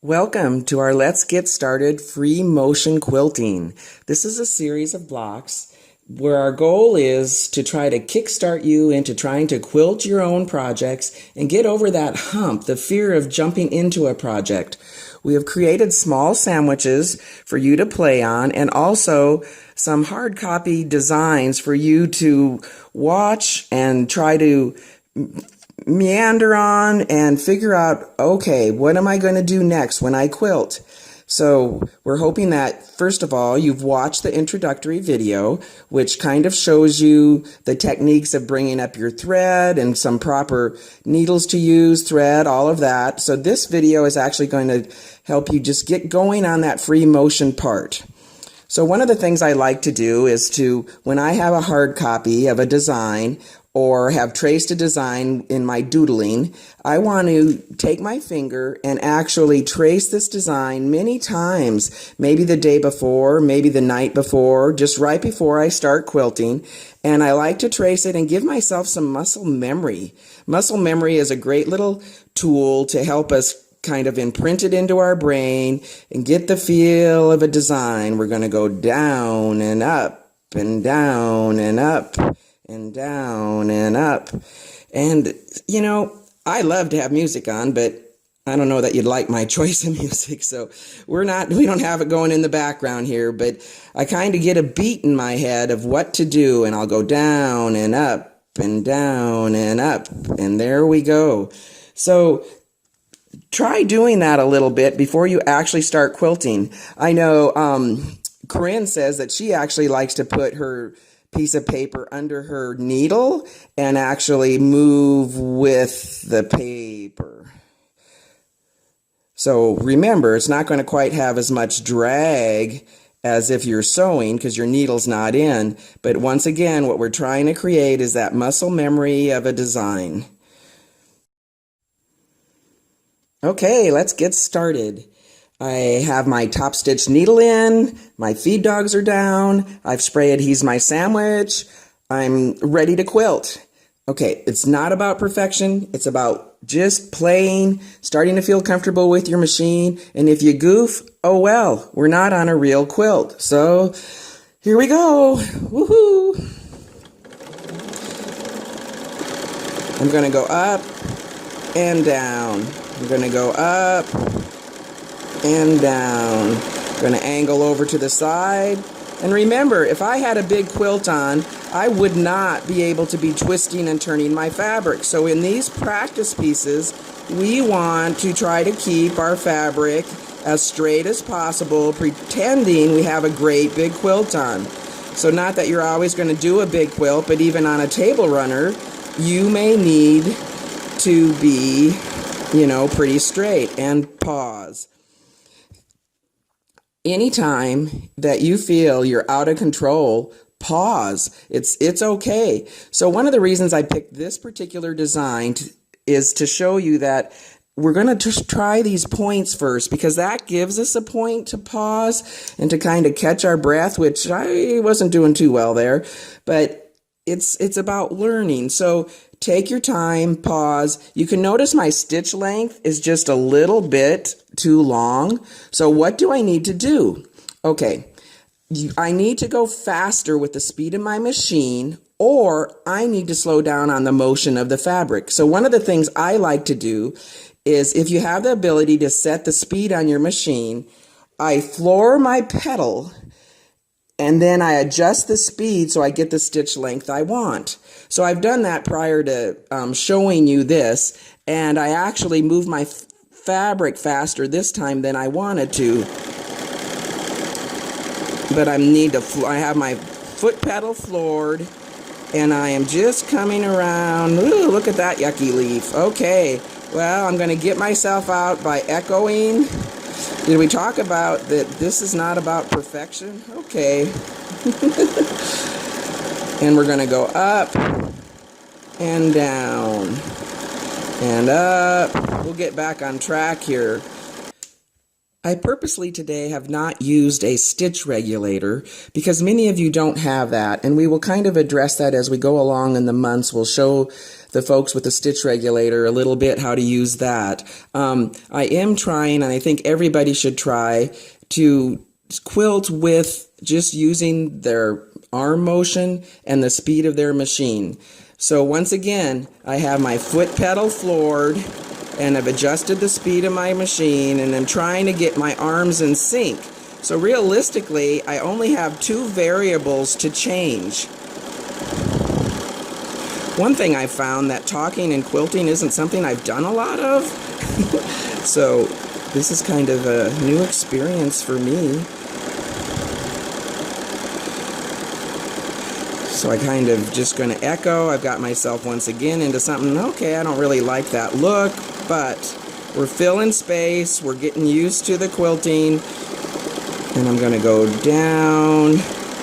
Welcome to our Let's Get Started free motion quilting. This is a series of blocks where our goal is to try to kickstart you into trying to quilt your own projects and get over that hump, the fear of jumping into a project. We have created small sandwiches for you to play on and also some hard copy designs for you to watch and try to meander on and figure out, okay, what am I going to do next when I quilt? So we're hoping that, first of all, you've watched the introductory video, which kind of shows you the techniques of bringing up your thread and some proper needles to use, thread, all of that. So this video is actually going to help you just get going on that free motion part. So one of the things I like to do is to, when I have a hard copy of a design or have traced a design in my doodling, I want to take my finger and actually trace this design many times, maybe the day before, maybe the night before, just right before I start quilting. And I like to trace it and give myself some muscle memory. Muscle memory is a great little tool to help us kind of imprint it into our brain and get the feel of a design. We're going to go down and up and down and up and down and up. And, you know, I love to have music on, but I don't know that you'd like my choice of music, so we don't have it going in the background here, but I kind of get a beat in my head of what to do, and I'll go down and up and down and up, and there we go. So try doing that a little bit before you actually start quilting. I know Corinne says that she actually likes to put her piece of paper under her needle and actually move with the paper. So remember, it's not going to quite have as much drag as if you're sewing because your needle's not in. But once again, what we're trying to create is that muscle memory of a design. Okay, let's get started. I have my top stitch needle in, my feed dogs are down, I've spray adhesed my sandwich, I'm ready to quilt. Okay, it's not about perfection, it's about just playing, starting to feel comfortable with your machine, and if you goof, oh well, we're not on a real quilt. So, here we go, woohoo! I'm gonna go up and down, I'm gonna go up and down. I'm going to angle over to the side. And remember, if I had a big quilt on, I would not be able to be twisting and turning my fabric. So in these practice pieces, we want to try to keep our fabric as straight as possible, pretending we have a great big quilt on. So not that you're always going to do a big quilt, but even on a table runner, you may need to be, you know, pretty straight. And pause. Anytime that you feel you're out of control, pause. It's okay. So one of the reasons I picked this particular design is to show you that we're going to just try these points first, because that gives us a point to pause and to kind of catch our breath, which I wasn't doing too well there, but it's about learning. So take your time, pause. You can notice my stitch length is just a little bit too long. So what do I need to do? Okay, I need to go faster with the speed of my machine, or I need to slow down on the motion of the fabric. So one of the things I like to do is, if you have the ability to set the speed on your machine, I floor my pedal and then I adjust the speed so I get the stitch length I want. So I've done that prior to showing you this, and I actually moved my fabric faster this time than I wanted to. But I have my foot pedal floored, and I am just coming around. Ooh, look at that yucky leaf. Okay, well, I'm going to get myself out by echoing. Did we talk about that this is not about perfection? Okay. And we're going to go up and down and up. We'll get back on track here. I purposely today have not used a stitch regulator because many of you don't have that, and we will kind of address that as we go along in the months. We'll show the folks with the stitch regulator a little bit how to use that. I am trying, and I think everybody should try, to quilt with just using their arm motion and the speed of their machine. So once again, I have my foot pedal floored, and I've adjusted the speed of my machine, and I'm trying to get my arms in sync. So realistically, I only have two variables to change. One thing I found, that talking and quilting isn't something I've done a lot of. So this is kind of a new experience for me. So I kind of just going to echo. I've got myself once again into something, okay, I don't really like that look, but we're filling space, we're getting used to the quilting, and I'm going to go down,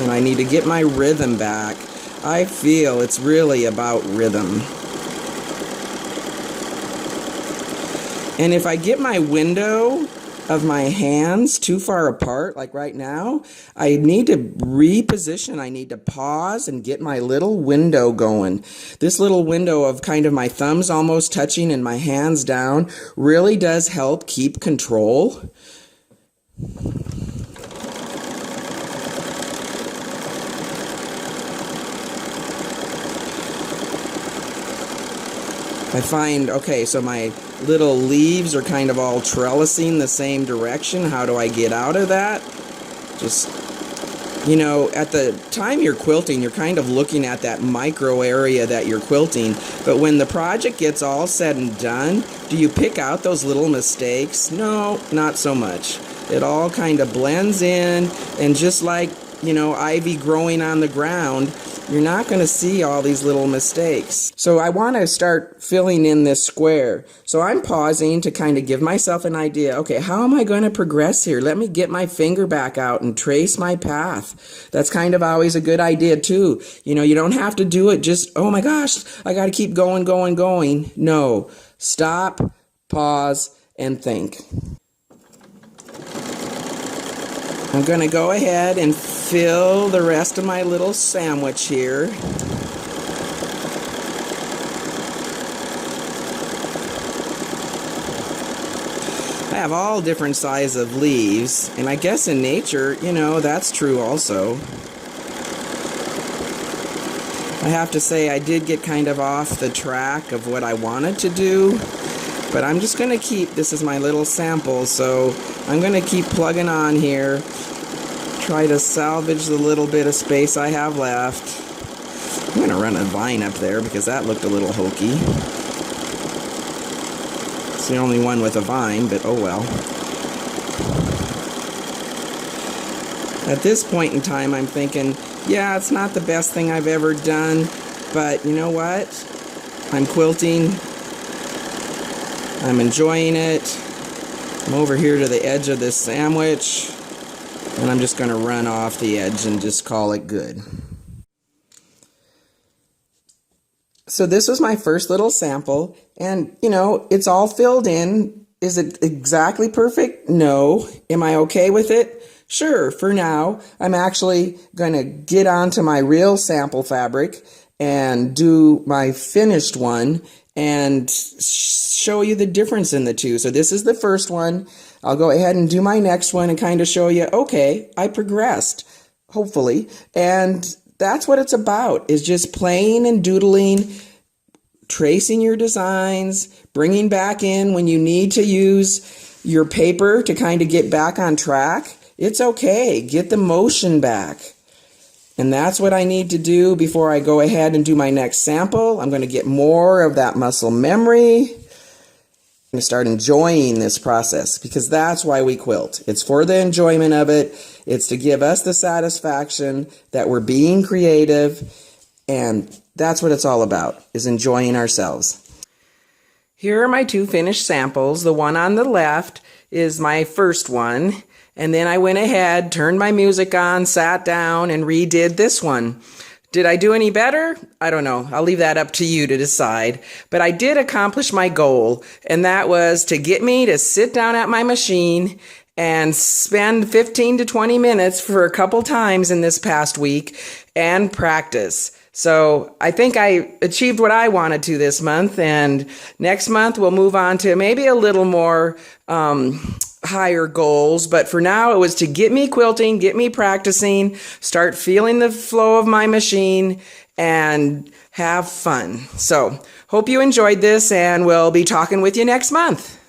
and I need to get my rhythm back. I feel it's really about rhythm. And if I get my window of my hands too far apart, like right now, I need to reposition. I need to pause and get my little window going. This little window of kind of my thumbs almost touching and my hands down really does help keep control. I find, okay, so my little leaves are kind of all trellising the same direction. How do I get out of that? Just, you know, at the time you're quilting, you're kind of looking at that micro area that you're quilting. But when the project gets all said and done, do you pick out those little mistakes? No, not so much. It all kind of blends in, and just like, you know, ivy growing on the ground, you're not going to see all these little mistakes. So I want to start filling in this square. So I'm pausing to kind of give myself an idea. Okay, how am I going to progress here? Let me get my finger back out and trace my path. That's kind of always a good idea too. You know, you don't have to do it just, oh my gosh, I got to keep going, going, going. No, stop, pause, and think. I'm going to go ahead and fill the rest of my little sandwich here. I have all different sizes of leaves, and I guess in nature, you know, that's true also. I have to say I did get kind of off the track of what I wanted to do, but I'm just going to keep, this is my little sample, so I'm going to keep plugging on here, try to salvage the little bit of space I have left. I'm going to run a vine up there because that looked a little hokey. It's the only one with a vine, but oh well. At this point in time, I'm thinking, yeah, it's not the best thing I've ever done, but you know what? I'm quilting. I'm enjoying it. I'm over here to the edge of this sandwich, and I'm just going to run off the edge and just call it good. So this was my first little sample, and you know, it's all filled in. Is it exactly perfect? No. Am I okay with it? Sure, for now. I'm actually going to get onto my real sample fabric and do my finished one and show you the difference in the two. So this is the first one. I'll go ahead and do my next one and kind of show you, okay, I progressed, hopefully. And that's what it's about, is just playing and doodling, tracing your designs, bringing back in when you need to use your paper to kind of get back on track. It's okay, get the motion back. And that's what I need to do before I go ahead and do my next sample. I'm going to get more of that muscle memory. I'm going to start enjoying this process, because that's why we quilt. It's for the enjoyment of it. It's to give us the satisfaction that we're being creative, and that's what it's all about, is enjoying ourselves. Here are my two finished samples. The one on the left is my first one. And then I went ahead, turned my music on, sat down, and redid this one. Did I do any better? I don't know. I'll leave that up to you to decide. But I did accomplish my goal, and that was to get me to sit down at my machine and spend 15 to 20 minutes for a couple times in this past week and practice. So I think I achieved what I wanted to this month, and next month we'll move on to maybe a little more higher goals. But for now, it was to get me quilting, get me practicing, start feeling the flow of my machine, and have fun. So hope you enjoyed this, and we'll be talking with you next month.